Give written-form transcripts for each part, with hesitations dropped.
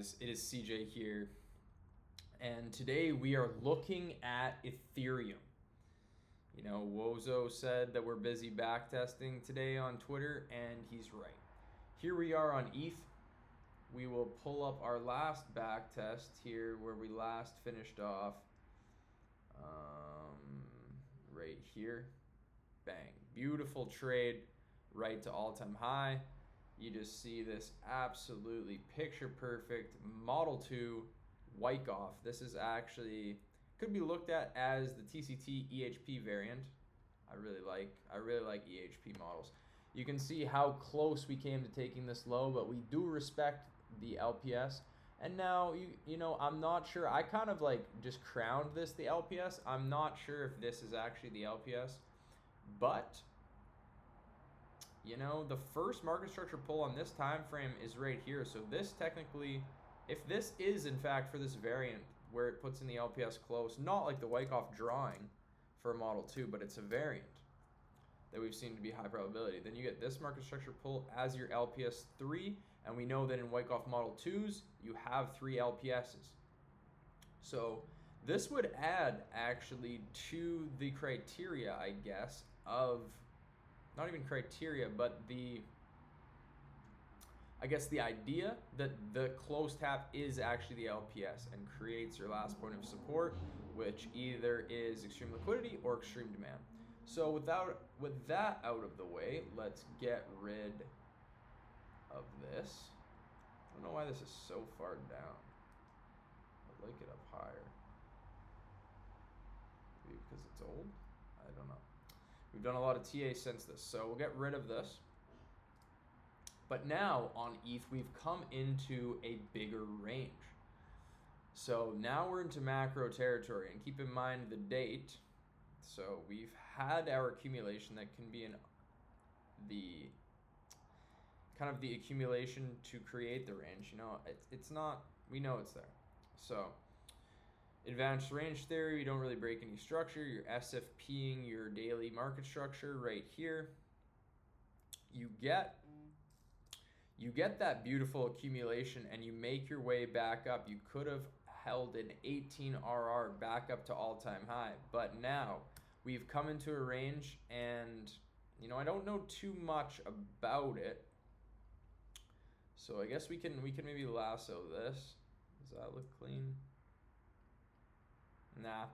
It is CJ here, and today we are looking at Ethereum. You know, Wozo said that we're busy backtesting today on Twitter, and he's right. Here we are on ETH. We will pull up our last backtest here where we last finished off. Right here. Bang. Beautiful trade, right to all-time high. You just see this absolutely picture perfect Model 2 Wyckoff. This is actually could be looked at as the TCT EHP variant. I really like EHP models. You can see how close we came to taking this low, but we do respect the LPS. And now you know, I'm not sure. I kind of like just crowned this the LPS. I'm not sure if this is actually the LPS, but you know, the first market structure pull on this time frame is right here. So this technically, if this is in fact for this variant where it puts in the LPS close, not like the Wyckoff drawing for a Model 2, but it's a variant that we've seen to be high probability, then you get this market structure pull as your LPS 3, and we know that in Wyckoff Model 2s, you have 3 LPSs. So this would add actually to the criteria, I guess, of not even criteria, but I guess the idea that the close tap is actually the LPS and creates your last point of support, which either is extreme liquidity or extreme demand. So with that out of the way, let's get rid of this. I don't know why this is so far down. I'd like it up higher. Maybe because it's old? I don't know. We've done a lot of TA since this, so we'll get rid of this. But now on ETH, we've come into a bigger range. So now we're into macro territory, and keep in mind the date. So we've had our accumulation that can be in the kind of the accumulation to create the range. You know, it's not, we know it's there. So advanced range theory, you don't really break any structure. You're SFPing your daily market structure right here. You get that beautiful accumulation and you make your way back up. You could have held an 18 RR back up to all-time high, but now we've come into a range, and you know, I don't know too much about it, so I guess we can maybe lasso this. Does that look clean? Nah,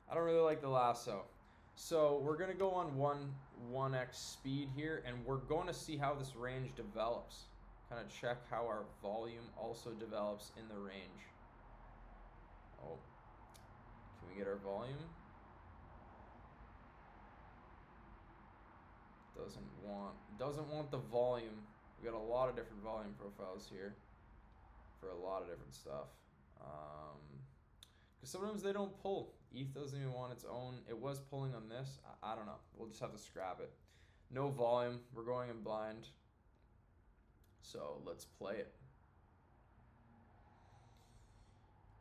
I don't really like the lasso. So we're gonna go on 1x speed here, and we're going to see how this range develops. Kind of check how our volume also develops in the range. Oh, can we get our volume? Doesn't want the volume. We got a lot of different volume profiles here for a lot of different stuff. Because sometimes they don't pull. ETH doesn't even want its own. It was pulling on this. I don't know. We'll just have to scrap it. No volume. We're going in blind. So let's play it.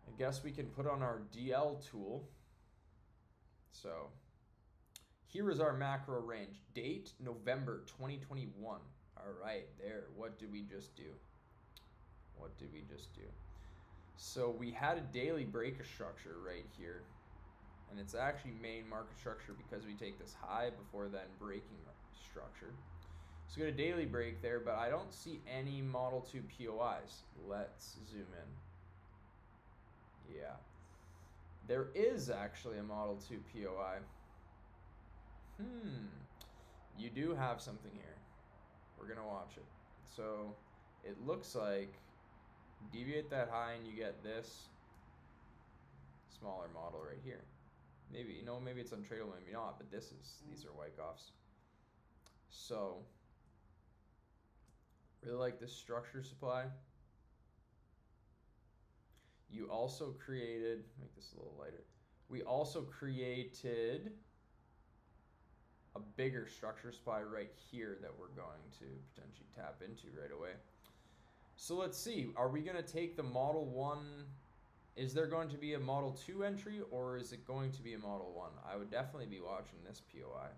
I guess we can put on our DL tool. So here is our macro range. Date November 2021. All right, there. What did we just do? So we had a daily break structure right here. And it's actually main market structure because we take this high before then breaking structure. So we got a daily break there, but I don't see any Model 2 POIs. Let's zoom in. Yeah. There is actually a Model 2 POI. You do have something here. We're going to watch it. So it looks like deviate that high and you get this smaller model right here. Maybe, you know, maybe it's untradeable, maybe not, but these are Wyckoffs. So really like this structure supply. You also created, make this a little lighter. We also created a bigger structure supply right here that we're going to potentially tap into right away. So let's see, are we going to take the Model 1? Is there going to be a Model 2 entry, or is it going to be a Model 1? I would definitely be watching this POI.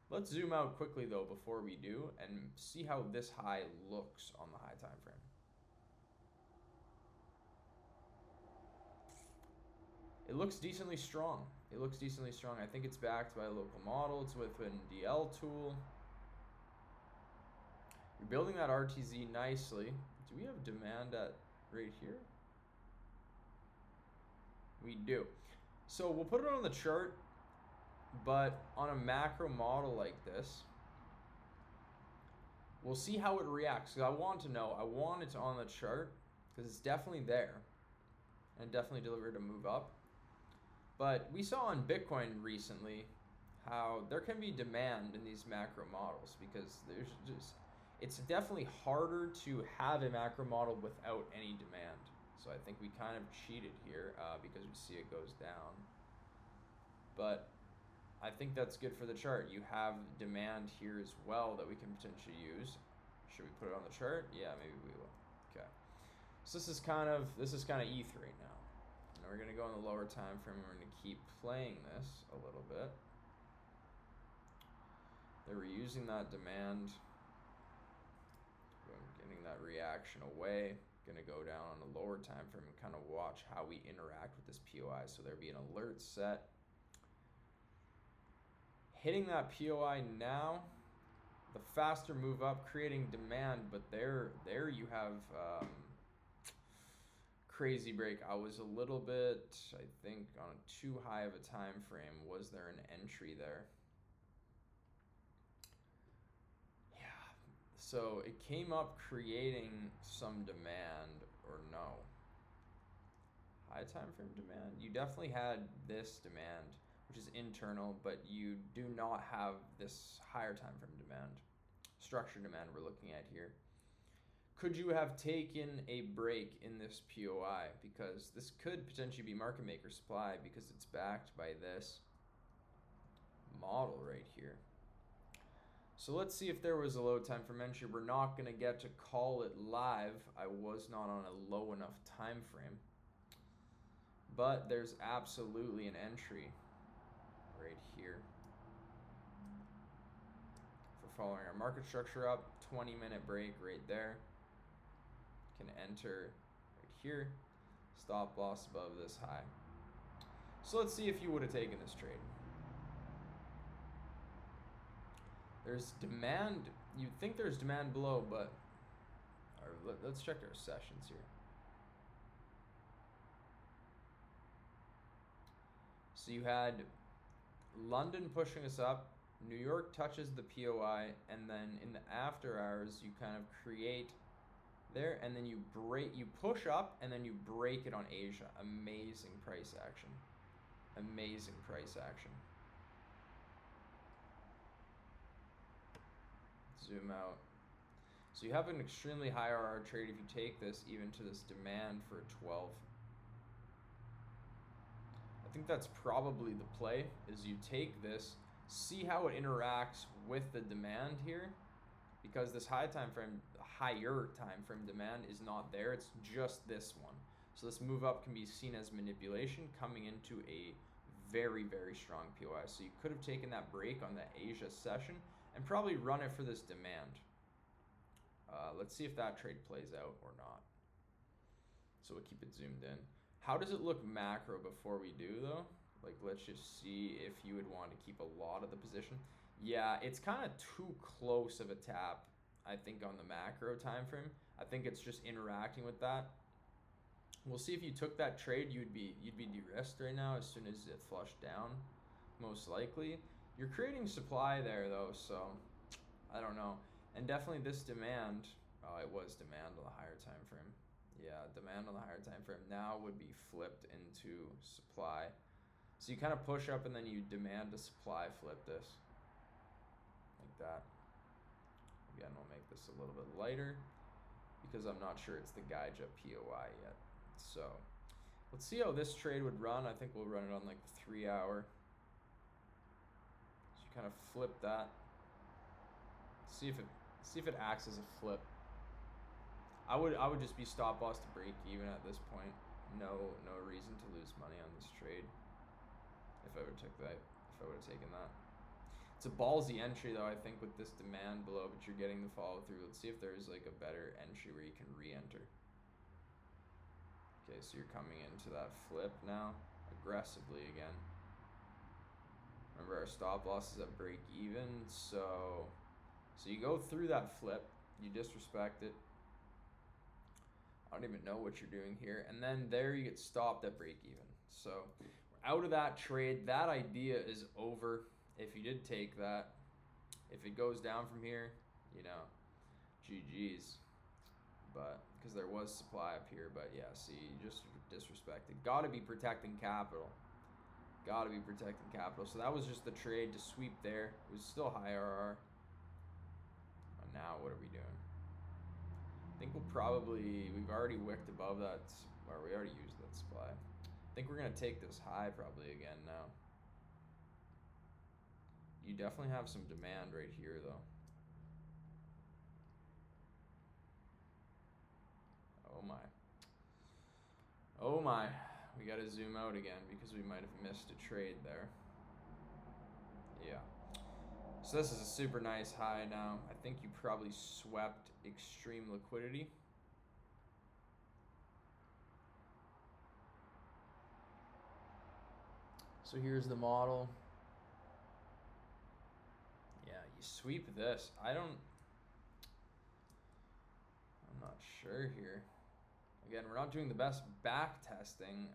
Let's zoom out quickly though before we do and see how this high looks on the high time frame. it looks decently strong. It looks decently strong. I think it's backed by a local model. It's with an DL tool. You're building that RTZ nicely. Do we have demand at right here? We do. So we'll put it on the chart, but on a macro model like this, we'll see how it reacts. Because I want to know, I want it on the chart, because it's definitely there, and definitely delivered a move up. But we saw on Bitcoin recently how there can be demand in these macro models, because there's just, it's definitely harder to have a macro model without any demand. So I think we kind of cheated here because we see it goes down. But I think that's good for the chart. You have demand here as well that we can potentially use. Should we put it on the chart? Yeah, maybe we will. Okay. So this is kind of ETH right now. And we're gonna go in the lower time frame. We're gonna keep playing this a little bit. They were using that demand. Getting that reaction away. Gonna go down on a lower time frame and kind of watch how we interact with this POI. So there'll be an alert set. Hitting that POI now, the faster move up, creating demand, but there you have crazy break. I was a little bit, I think, on too high of a time frame. Was there an entry there? Yeah. So it came up creating some demand, or no? High time frame demand? You definitely had this demand, which is internal, but you do not have this higher time frame demand. Structure demand we're looking at here. Could you have taken a break in this POI? Because this could potentially be market maker supply because it's backed by this model right here. So let's see if there was a low time frame entry. We're not going to get to call it live. I was not on a low enough time frame. But there's absolutely an entry right here. If we're following our market structure up, 20-minute break right there. Can enter right here. Stop loss above this high. So let's see if you would have taken this trade. There's demand. You'd think there's demand below, but let's check our sessions here. So you had London pushing us up, New York touches the POI, and then in the after hours you kind of create there, and then you push up, and then you break it on Asia. Amazing price action. Amazing price action. Zoom out. So you have an extremely high RR trade if you take this even to this demand for a 12. I think that's probably the play, is you take this, see how it interacts with the demand here, because this higher time frame demand is not there. It's just this one. So this move up can be seen as manipulation coming into a very, very strong POI. So you could have taken that break on the Asia session and probably run it for this demand. Let's see if that trade plays out or not. So we'll keep it zoomed in. How does it look macro before we do though? Like, let's just see if you would want to keep a lot of the position. Yeah, it's kind of too close of a tap, I think, on the macro time frame. I think it's just interacting with that. We'll see if you took that trade, you'd be de-risked right now as soon as it flushed down, most likely. You're creating supply there though, so I don't know. And definitely this demand, it was demand on the higher time frame. Yeah, demand on the higher time frame now would be flipped into supply. So you kind of push up and then you demand to supply flip this. Like that. Again, we'll make this a little bit lighter because I'm not sure it's the Gaija POI yet. So let's see how this trade would run. I think we'll run it on like the 3 hour. So you kind of flip that. See if it acts as a flip. I would just be stop loss to break even at this point. No reason to lose money on this trade. If I would have taken that. It's a ballsy entry though, I think, with this demand below, but you're getting the follow through. Let's see if there's like a better entry where you can re-enter. Okay, so you're coming into that flip now. aggressively again. Remember, our stop loss is at break even, so you go through that flip, you disrespect it. I don't even know what you're doing here, and then there you get stopped at break even. So we're out of that trade. That idea is over. If you did take that, if it goes down from here, you know, GG's. But because there was supply up here, but yeah, see, you just disrespected. Got to be protecting capital. Got to be protecting capital. So that was just the trade to sweep there. It was still high RR. And now what are we doing? I think we've already wicked above that, or we already used that supply. I think we're going to take this high probably again now. You definitely have some demand right here though. Oh my. Oh my. We got to zoom out again because we might have missed a trade there. Yeah. So this is a super nice high now. I think you probably swept extreme liquidity. So here's the model. Yeah, you sweep this. I'm not sure here. Again, we're not doing the best back testing.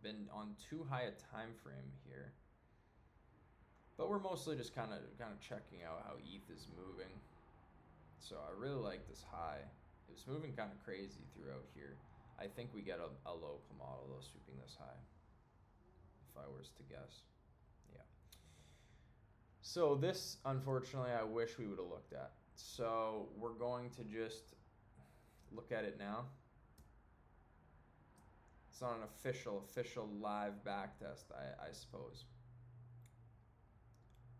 Been on too high a time frame here. But we're mostly just kind of checking out how ETH is moving. So I really like this high. It was moving kind of crazy throughout here. I think we get a local model though sweeping this high, if I was to guess. Yeah. So this, unfortunately, I wish we would have looked at. So we're going to just look at it now. It's not an official live back test, I suppose.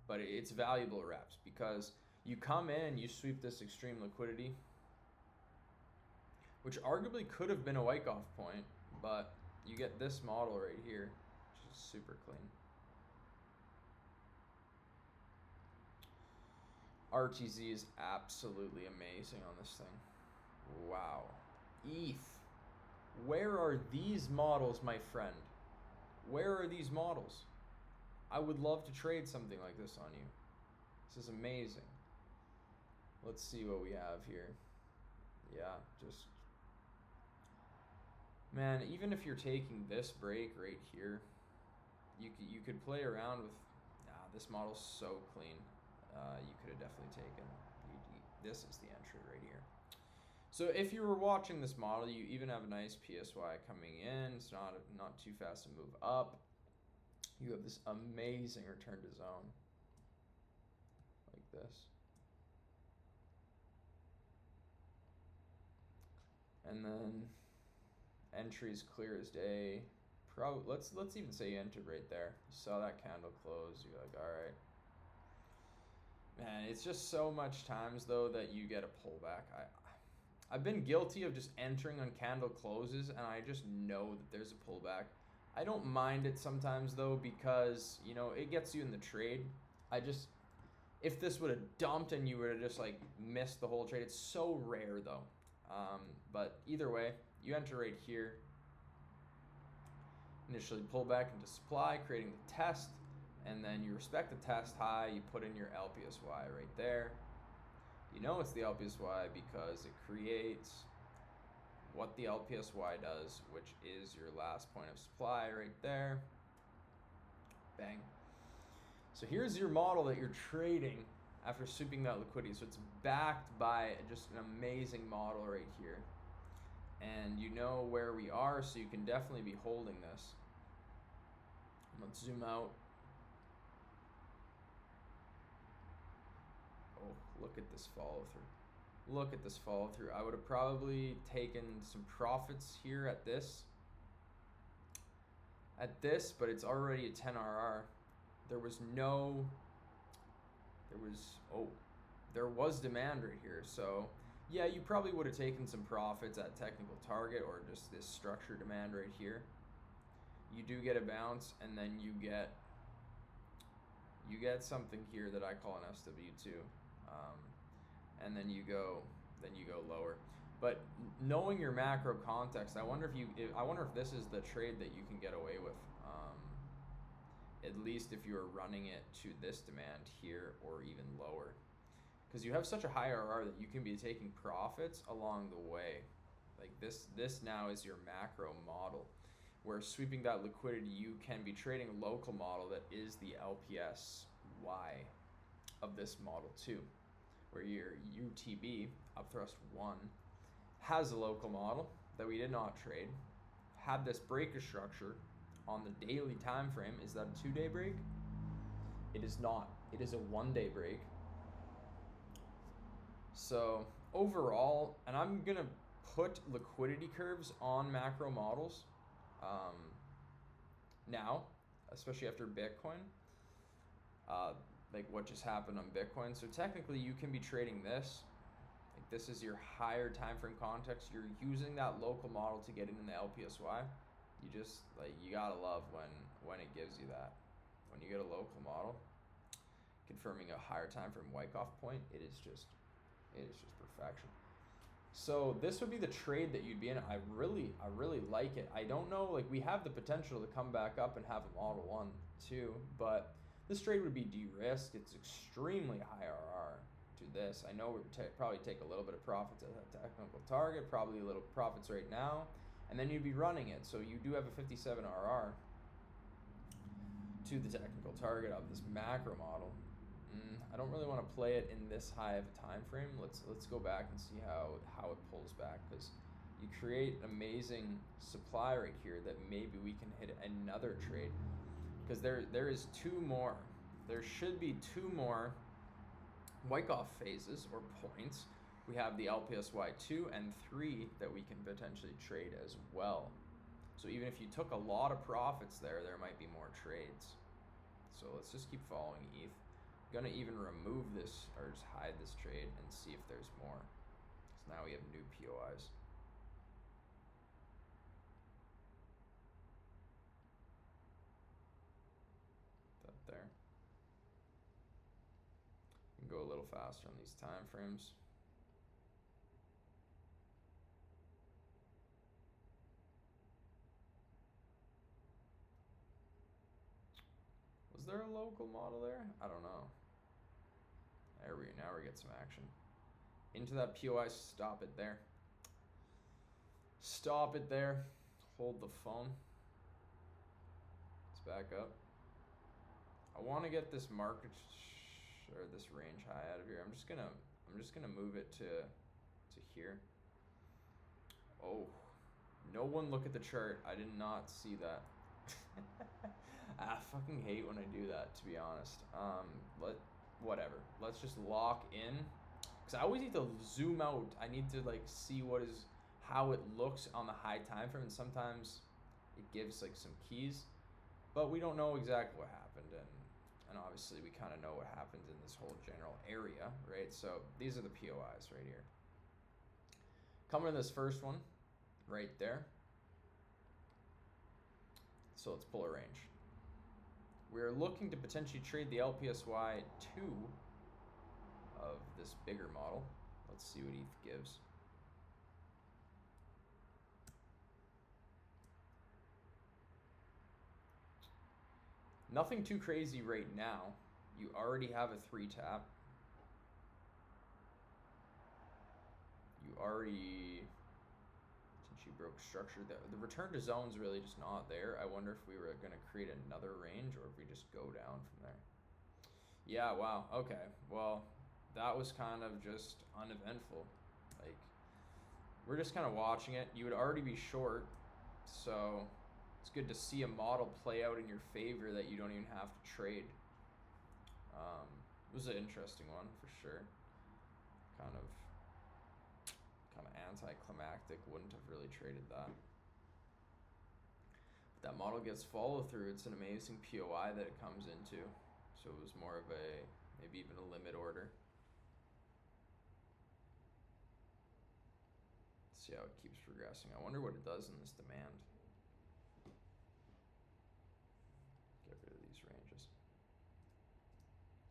But it's valuable reps because you come in and you sweep this extreme liquidity, which arguably could have been a Wyckoff point, but you get this model right here, which is super clean. RTZ is absolutely amazing on this thing. Wow. ETH. Where are these models, my friend? Where are these models? I would love to trade something like this on you. This is amazing. Let's see what we have here. Yeah, just... Man, even if you're taking this break right here, you could play around with... Nah, this model's so clean. You could have definitely taken... This is the entry right here. So if you were watching this model, you even have a nice PSY coming in. It's not too fast to move up. You have this amazing return to zone. Like this. And then entries clear as day. Let's even say you entered right there. You saw that candle close. You're like, all right. Man, it's just so much times though that you get a pullback. I've been guilty of just entering on candle closes and I just know that there's a pullback. I don't mind it sometimes though because, you know, it gets you in the trade. If this would have dumped and you would have just like missed the whole trade, it's so rare though. But either way, you enter right here. Initially pull back into supply, creating the test, and then you respect the test high, you put in your LPSY right there. You know it's the LPSY because it creates what the LPSY does, which is your last point of supply right there. Bang. So here's your model that you're trading after sweeping that liquidity. So it's backed by just an amazing model right here. And you know where we are, so you can definitely be holding this. Let's zoom out. Oh, look at this follow through. Look at this follow through. I would have probably taken some profits here at this, but it's already a 10 RR. There was demand right here. So yeah, you probably would have taken some profits at technical target or just this structure demand right here. You do get a bounce, and then you get something here that I call an SW2, and then you go lower. But knowing your macro context, I wonder if this is the trade that you can get away with. At least if you're running it to this demand here or even lower, because you have such a high RR that you can be taking profits along the way. Like this now is your macro model, where sweeping that liquidity, you can be trading a local model that is the LPSY of this model too, where your UTB, upthrust 1, has a local model that we did not trade, had this breaker structure on the daily time frame. Is that a 2-day break? It is not. It is a 1-day break. So overall, and I'm gonna put liquidity curves on macro models now, especially after Bitcoin, like what just happened on Bitcoin. So technically you can be trading this. Like this is your higher time frame context. You're using that local model to get in the LPSY. You just, like, you gotta love when it gives you that. When you get a local model confirming a higher time frame Wyckoff point, it is just perfection. So this would be the trade that you'd be in. I really like it. I don't know, like, we have the potential to come back up and have a model 1 too, but this trade would be de-risked. It's extremely high RR to this. I know we'd probably take a little bit of profits at that technical target, probably a little profits right now, and then you'd be running it. So you do have a 57 RR to the technical target of this macro model. I don't really want to play it in this high of a time frame. Let's go back and see how it pulls back, because you create amazing supply right here that maybe we can hit another trade, because there is 2 more. There should be 2 more Wyckoff phases or points. We have the LPSY 2 and 3 that we can potentially trade as well. So even if you took a lot of profits there might be more trades. So let's just keep following ETH. Gonna even remove this, or just hide this trade and see if there's more. So now we have new POIs. That there. You can go a little faster on these time frames. Was there a local model there? I don't know. Now we get some action. Into that POI, stop it there. Stop it there. Hold the phone. Let's back up. I want to get this market or this range high out of here. I'm just gonna move it to here. Oh, no one look at the chart. I did not see that. I fucking hate when I do that, to be honest. Whatever. Let's just lock in, because I always need to zoom out. I need to like see how it looks on the high time frame, and sometimes it gives like some keys, but we don't know exactly what happened, and obviously we kind of know what happened in this whole general area, right? So these are the POIs right here. Coming to this first one, right there. So let's pull a range. We're looking to potentially trade the LPSY 2 of this bigger model. Let's see what ETH gives. Nothing too crazy right now. You already have a 3 tap. You already, since you broke structure, the return to zone's really just not there. I wonder if we were going to create another range, or if we just go down from there. Yeah, wow, okay. Well, that was kind of just uneventful. Like, we're just kind of watching it. You would already be short, so it's good to see a model play out in your favor that you don't even have to trade. It was an interesting one for sure. Kind of anticlimactic. Wouldn't have really traded that. But that model gets follow through. It's an amazing POI that it comes into. So it was more of maybe even a limit order. Let's see how it keeps progressing. I wonder what it does in this demand. Get rid of these ranges.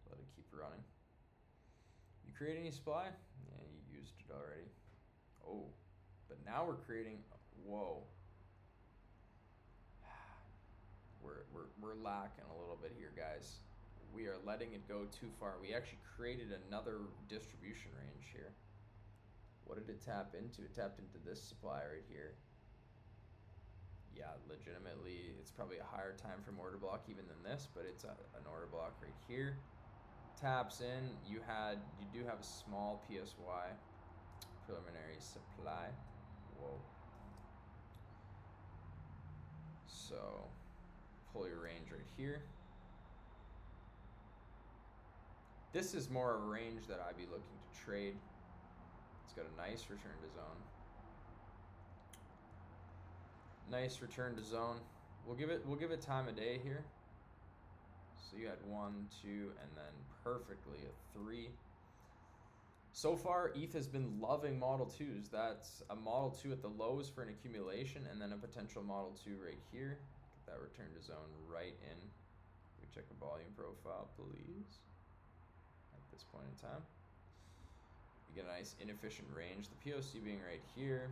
Let it keep running. You create any supply? Yeah, you used it already. Oh. But now we're creating, whoa. We're lacking a little bit here, guys. We are letting it go too far. We actually created another distribution range here. What did it tap into? It tapped into this supply right here. Yeah, legitimately, it's probably a higher time frame order block even than this, but it's an order block right here. Taps in. You do have a small PSY, preliminary supply. Whoa. So pull your range right here. This is more a range that I'd be looking to trade. It's got a nice return to zone. Nice return to zone. We'll give it time of day here. So you had 1, 2, and then perfectly a 3. So far, ETH has been loving Model 2s. That's a Model 2 at the lows for an accumulation, and then a potential Model 2 right here. Get that return to zone right in. We check the volume profile, please. At this point in time, you get a nice inefficient range. The POC being right here,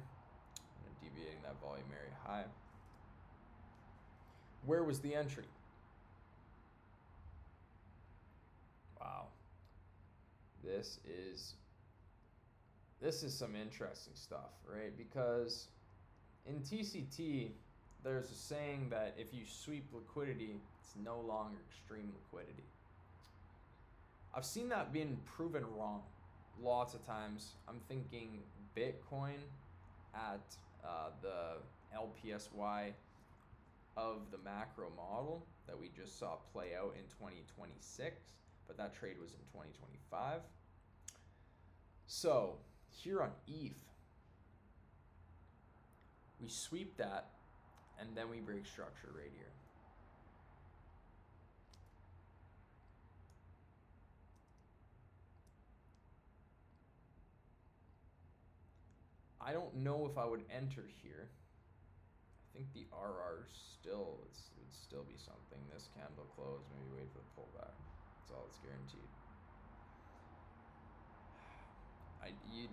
and deviating that volume area high. Where was the entry? Wow. This is some interesting stuff, right? Because in TCT, there's a saying that if you sweep liquidity, it's no longer extreme liquidity. I've seen that being proven wrong lots of times. I'm thinking Bitcoin at the LPSY of the macro model that we just saw play out in 2026, but that trade was in 2025. So here on ETH, we sweep that, and then we break structure right here. I don't know if I would enter here. I think the RR still, would still be something. This candle close, maybe wait for the pullback. That's all it's guaranteed.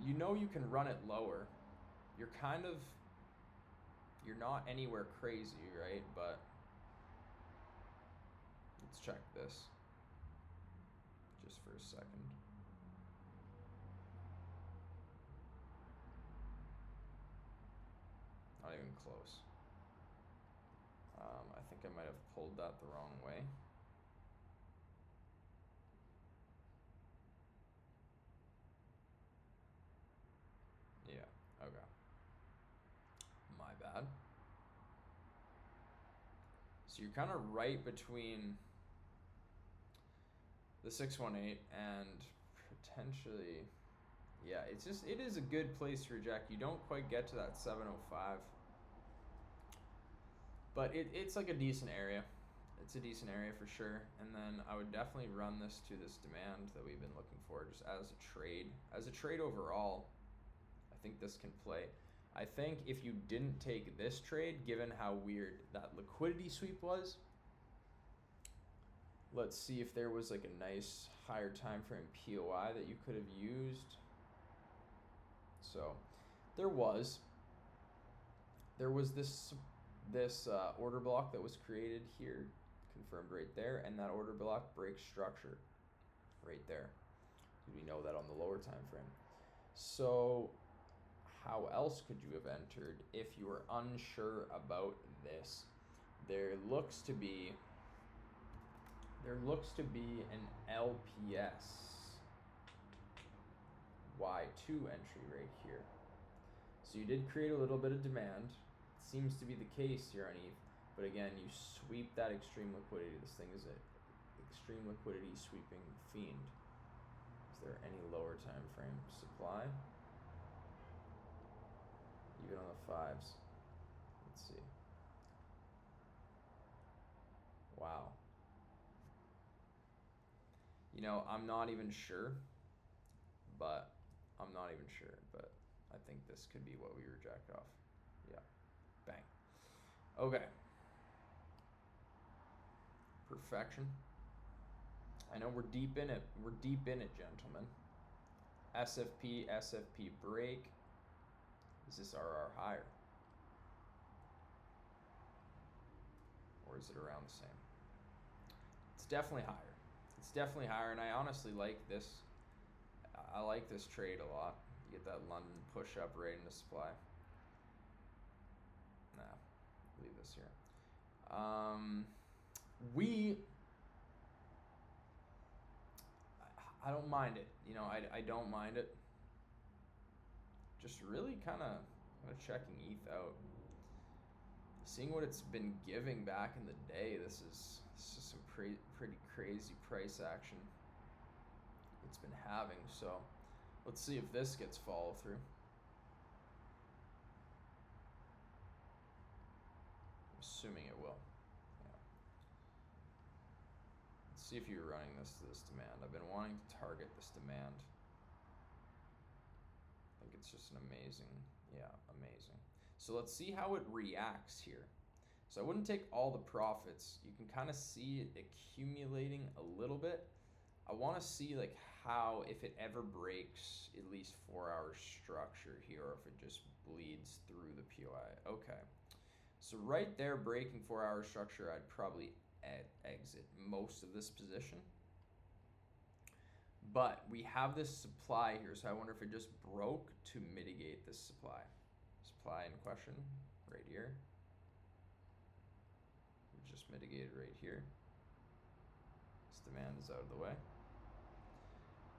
You know you can run it lower. You're not anywhere crazy, right? But let's check this just for a second. Not even close. I think I might have pulled that the wrong way. Yeah, okay. My bad. So you're kind of right between the 618 and potentially, yeah, it is a good place to reject. You don't quite get to that 705. But it's like a decent area. It's a decent area for sure. And then I would definitely run this to this demand that we've been looking for just as a trade. As a trade overall, I think this can play. I think if you didn't take this trade, given how weird that liquidity sweep was, let's see if there was like a nice higher time frame POI that you could have used. So there was this order block that was created here, confirmed right there, and that order block breaks structure right there. We know that on the lower time frame. So how else could you have entered if you were unsure about this? There looks to be an LPS Y2 entry right here. So you did create a little bit of demand. Seems to be the case here on ETH, but again, you sweep that extreme liquidity. This thing is an extreme liquidity sweeping fiend. Is there any lower time frame supply? Even on the 5s. Let's see. Wow. You know, I'm not even sure, but I think this could be what we reject off. Yeah. Bang. Okay. Perfection. I know we're deep in it. We're deep in it, gentlemen. SFP break. Is this RR higher? Or is it around the same? It's definitely higher. It's definitely higher, and I honestly like this. I like this trade a lot. You get that London push up right into supply. Nah, leave this here. I don't mind it. You know, I don't mind it. Just really kind of checking ETH out. Seeing what it's been giving back in the day, this is some pretty crazy price action it's been having. So let's see if this gets follow through. I'm assuming it will. Yeah. Let's see if you're running this to this demand. I've been wanting to target this demand. I think it's just an amazing, amazing. So let's see how it reacts here. So I wouldn't take all the profits. You can kind of see it accumulating a little bit. I want to see like how, if it ever breaks at least 4 hour structure here, or if it just bleeds through the POI. Okay. So right there, breaking 4 hour structure, I'd probably exit most of this position. But we have this supply here, so I wonder if it just broke to mitigate this supply. Supply in question, right here. We just mitigated right here. This demand is out of the way.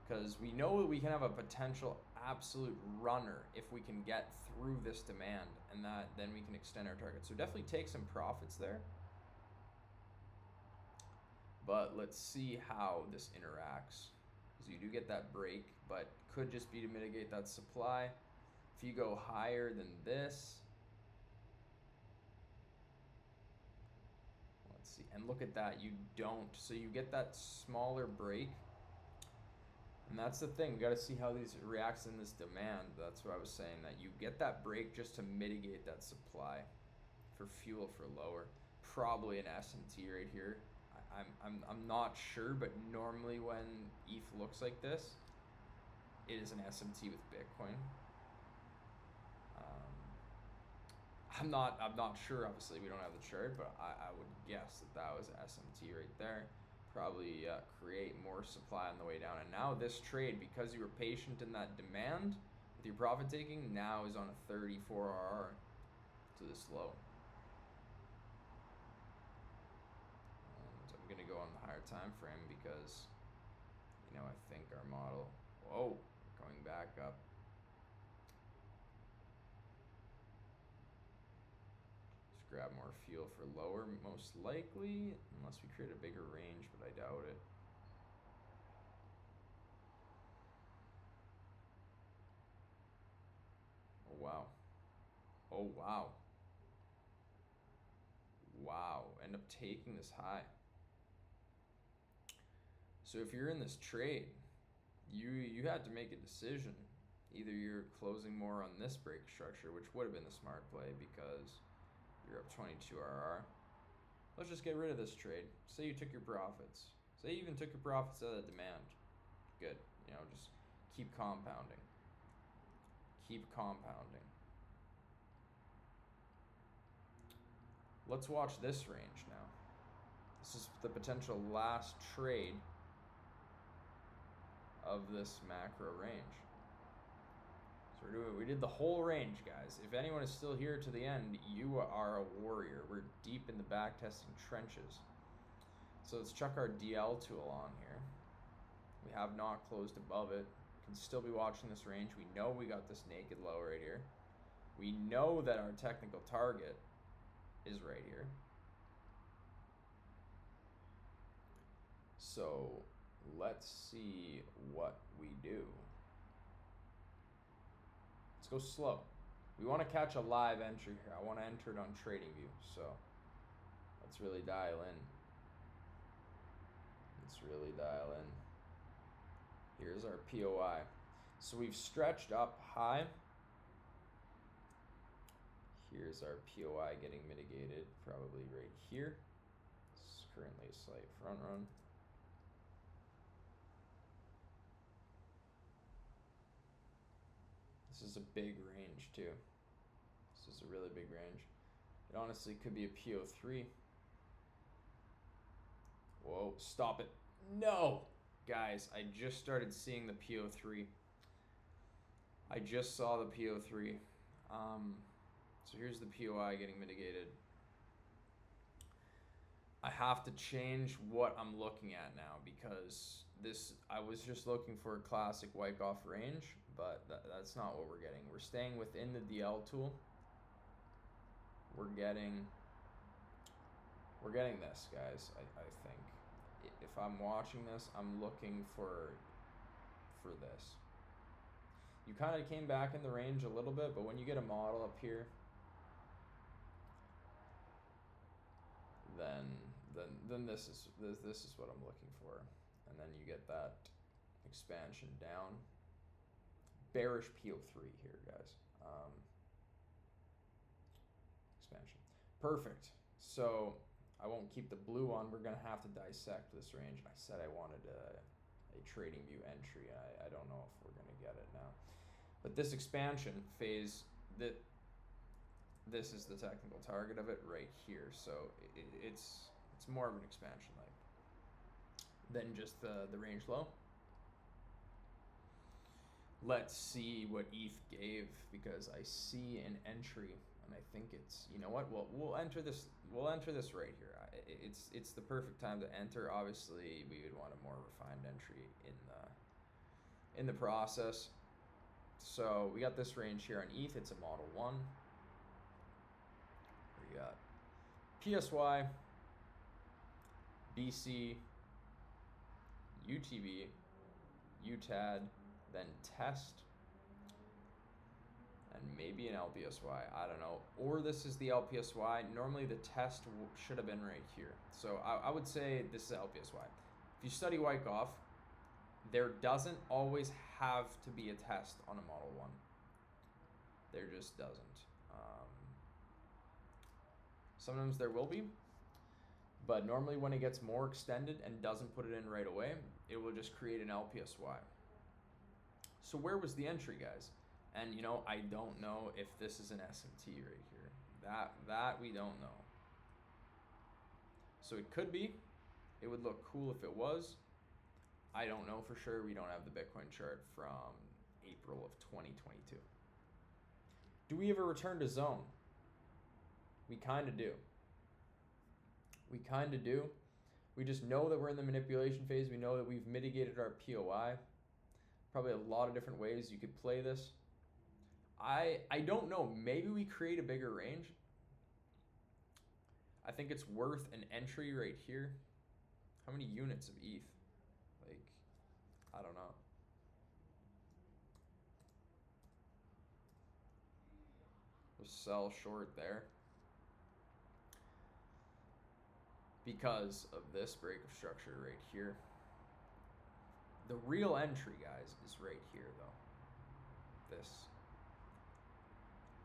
Because we know that we can have a potential absolute runner if we can get through this demand, and that then we can extend our target. So definitely take some profits there. But let's see how this interacts. Because you do get that break, but could just be to mitigate that supply. If you go higher than this, let's see, and look at that, you don't. So you get that smaller break. And that's the thing, we got to see how these reacts in this demand. That's what I was saying, that you get that break just to mitigate that supply for fuel for lower. Probably an SMT right here. I'm not sure, but normally when ETH looks like this, it is an SMT with Bitcoin. I'm not sure. Obviously, we don't have the chart, but I would guess that was an SMT right there. Probably create more supply on the way down. And now this trade, because you were patient in that demand with your profit taking, now is on a 34 RR to this low. And I'm gonna go on the higher time frame because, you know, I think our model, whoa, going back up. Just grab more fuel for lower, most likely, unless we create a bigger range, but I doubt it. Oh wow. Oh wow. Wow, end up taking this high. So if you're in this trade, you had to make a decision. Either you're closing more on this break structure, which would have been the smart play because you're up 22 RR. Let's just get rid of this trade. Say you took your profits. Say you even took your profits out of the demand. Good. You know, just keep compounding. Keep compounding. Let's watch this range now. This is the potential last trade of this macro range. So we did the whole range, guys. If anyone is still here to the end, you are a warrior. We're deep in the backtesting trenches. So let's chuck our DL tool on here. We have not closed above it. Can still be watching this range. We know we got this naked low right here. We know that our technical target is right here. So let's see what we do. Let's go slow. We want to catch a live entry here. I want to enter it on TradingView. So let's really dial in. Let's really dial in. Here's our POI. So we've stretched up high. Here's our POI getting mitigated, probably right here. This is currently a slight front run. This is a big range too. It's a really big range. It honestly could be a PO3. Whoa, stop it. No! Guys, I just started seeing the PO3. I just saw the PO3. So here's the POI getting mitigated. I have to change what I'm looking at now because I was just looking for a classic Wyckoff range, but that's not what we're getting. We're staying within the DL tool. We're getting this, guys. I think if I'm watching this, I'm looking for this. You kind of came back in the range a little bit, but when you get a model up here, then this is what I'm looking for, and then you get that expansion down. Bearish PO3 here, guys. Expansion, perfect. So I won't keep the blue on. We're gonna have to dissect this range. I said I wanted a trading view entry. I don't know if we're gonna get it now, but this expansion phase, this is the technical target of it right here. So it's more of an expansion like than just the range low. Let's see what ETH gave, because I see an entry and I think it's, you know what, we'll enter this right here. It's the perfect time to enter. Obviously we would want a more refined entry in the process. So we got this range here on ETH. It's a Model 1. We got PSY, BC, UTB, UTAD, then test, and maybe an LPSY. I don't know. Or this is the LPSY. Normally the test should have been right here. So I would say this is LPSY. If you study Wyckoff, there doesn't always have to be a test on a Model 1. There just doesn't. Sometimes there will be, but normally when it gets more extended and doesn't put it in right away, it will just create an LPSY. So where was the entry, guys? And you know, I don't know if this is an SMT right here. That we don't know. So it could be. It would look cool if it was. I don't know for sure. We don't have the Bitcoin chart from April of 2022. Do we ever return to zone? We kind of do. We kind of do. We just know that we're in the manipulation phase. We know that we've mitigated our POI. Probably a lot of different ways you could play this. I don't know. Maybe we create a bigger range. I think it's worth an entry right here. How many units of ETH? Like, I don't know. We'll sell short there. Because of this break of structure right here. The real entry, guys, is right here, though. This.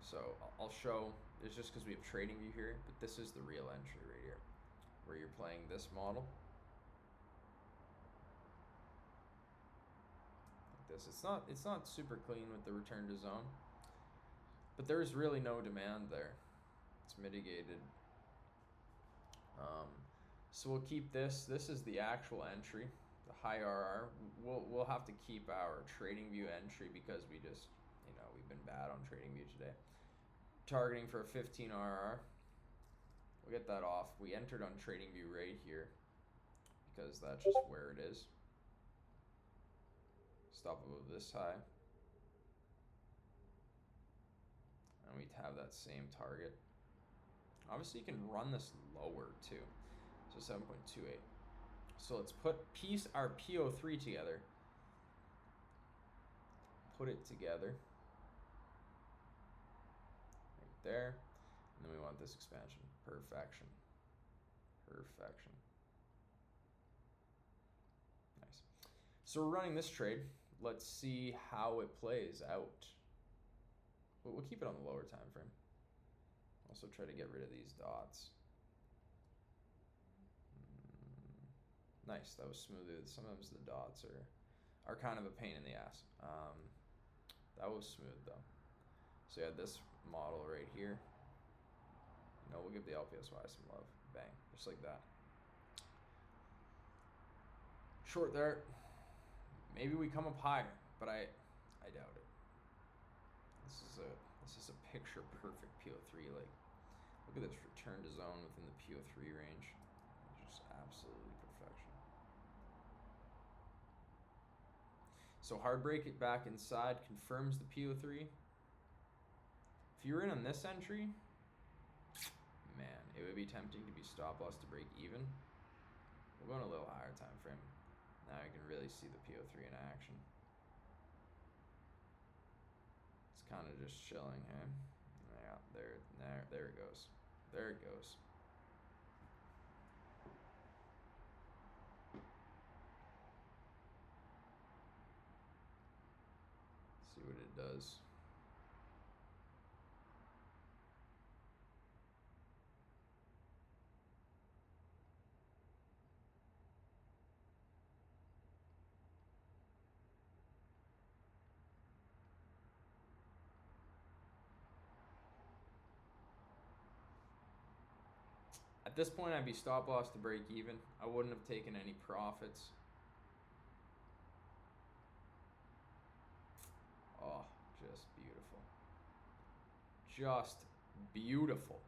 So I'll show. It's just because we have trading view here, but this is the real entry right here, where you're playing this model. Like this. It's not super clean with the return to zone, but there's really no demand there. It's mitigated. So we'll keep this. This is the actual entry, the high RR. We'll have to keep our trading view entry because we just, you know, we've been bad on trading view today. Targeting for a 15 RR. We'll get that off. We entered on trading view right here because that's just where it is. Stop above this high. And we have that same target. Obviously you can run this lower too. So 7.28. So let's put our PO3 together. Put it together. Right there. And then we want this expansion. Perfection. Perfection. Nice. So we're running this trade. Let's see how it plays out. We'll keep it on the lower time frame. Also try to get rid of these dots. Nice, that was smooth. Sometimes the dots are kind of a pain in the ass. That was smooth though. So yeah, this model right here. You know, we'll give the LPSY some love. Bang, just like that. Short there. Maybe we come up higher, but I doubt it. This is a picture perfect PO3. Like, look at this return to zone within the PO3 range. Just absolutely perfection. So hard break it back inside confirms the PO3. If you're in on this entry, man, it would be tempting to be stop loss to break even. We're going a little higher time frame. Now you can really see the PO3 in action. It's kind of just chilling, hey? Yeah, there it goes. There it goes. See what it does. At this point, I'd be stop loss to break even. I wouldn't have taken any profits. Oh, just beautiful. Just beautiful.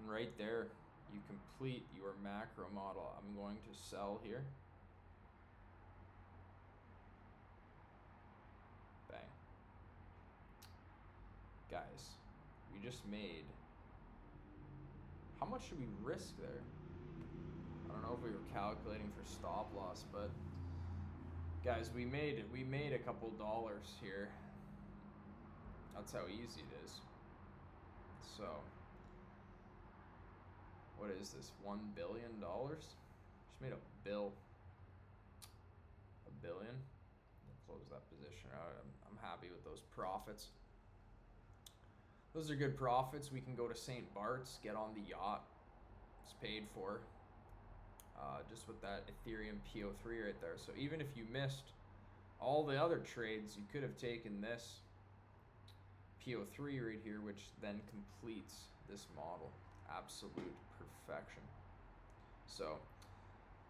And right there, you complete your macro model. I'm going to sell here. Bang. Guys, we just made, how much should we risk there? I don't know if we were calculating for stop loss, but guys, we made a couple dollars here. That's how easy it is. So, what is this? $1 billion? Just made a bill. $1 billion. We'll close that position out. I'm happy with those profits. Those are good profits. We can go to St. Bart's, get on the yacht. It's paid for. Just with that Ethereum PO3 right there. So even if you missed all the other trades, you could have taken this PO3 right here, which then completes this model. Absolute perfection. So,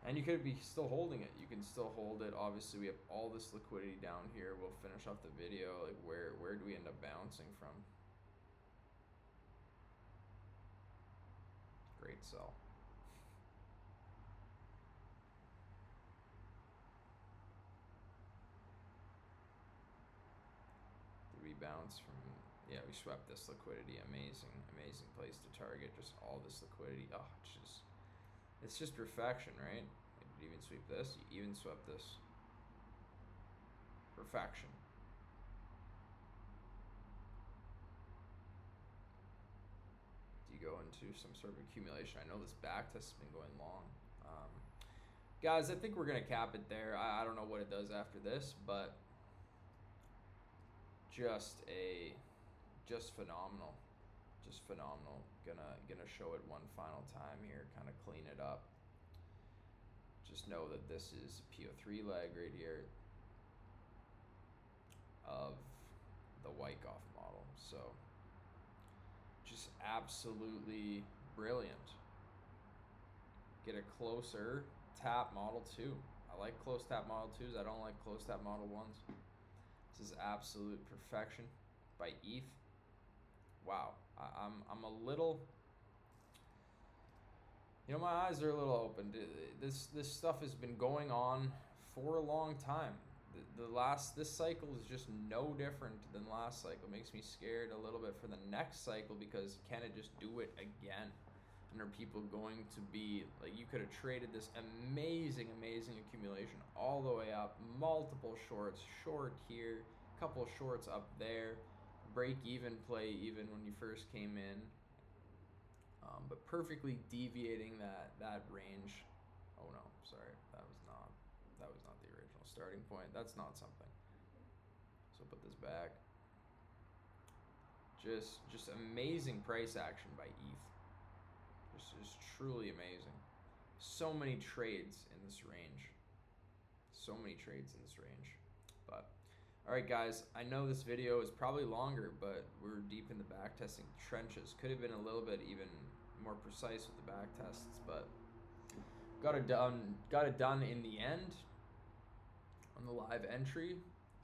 and you could be still holding it. You can still hold it. Obviously, we have all this liquidity down here. We'll finish off the video. Like, where do we end up bouncing from? Great sell. Did we bounce from? Yeah, we swept this liquidity. Amazing, amazing place to target. Just all this liquidity. Oh, it's just perfection, right? You even sweep this. You even swept this. Perfection. Do you go into some sort of accumulation? I know this backtest has been going long. Guys, I think we're gonna cap it there. I don't know what it does after this, but just phenomenal. Just phenomenal. Gonna show it one final time here, kind of clean it up. Just know that this is PO3 leg right here of the Wykoff model. So just absolutely brilliant. Get a closer tap model 2. I like close tap model 2s. I don't like close tap model 1s. This is absolute perfection by ETH. Wow, I'm a little, you know, my eyes are a little open. This stuff has been going on for a long time. This cycle is just no different than last cycle. It makes me scared a little bit for the next cycle, because can it just do it again? And are people going to be, like, you could have traded this amazing accumulation all the way up, multiple shorts, short here, couple shorts up there, break even play even when you first came in, but perfectly deviating that range. Oh no, sorry, that was not the original starting point. That's not something. So put this back. Just amazing price action by ETH. Just truly amazing. So many trades in this range. So many trades in this range. But all right, guys, I know this video is probably longer, but we're deep in the backtesting trenches. Could have been a little bit even more precise with the backtests, but got it done in the end on the live entry.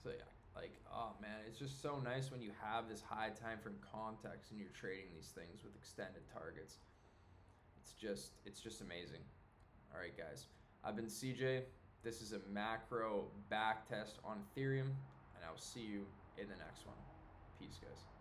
So yeah, like, oh man, it's just so nice when you have this high time frame context and you're trading these things with extended targets. It's just amazing. All right, guys, I've been CJ. This is a macro backtest on Ethereum, and I'll see you in the next one. Peace, guys.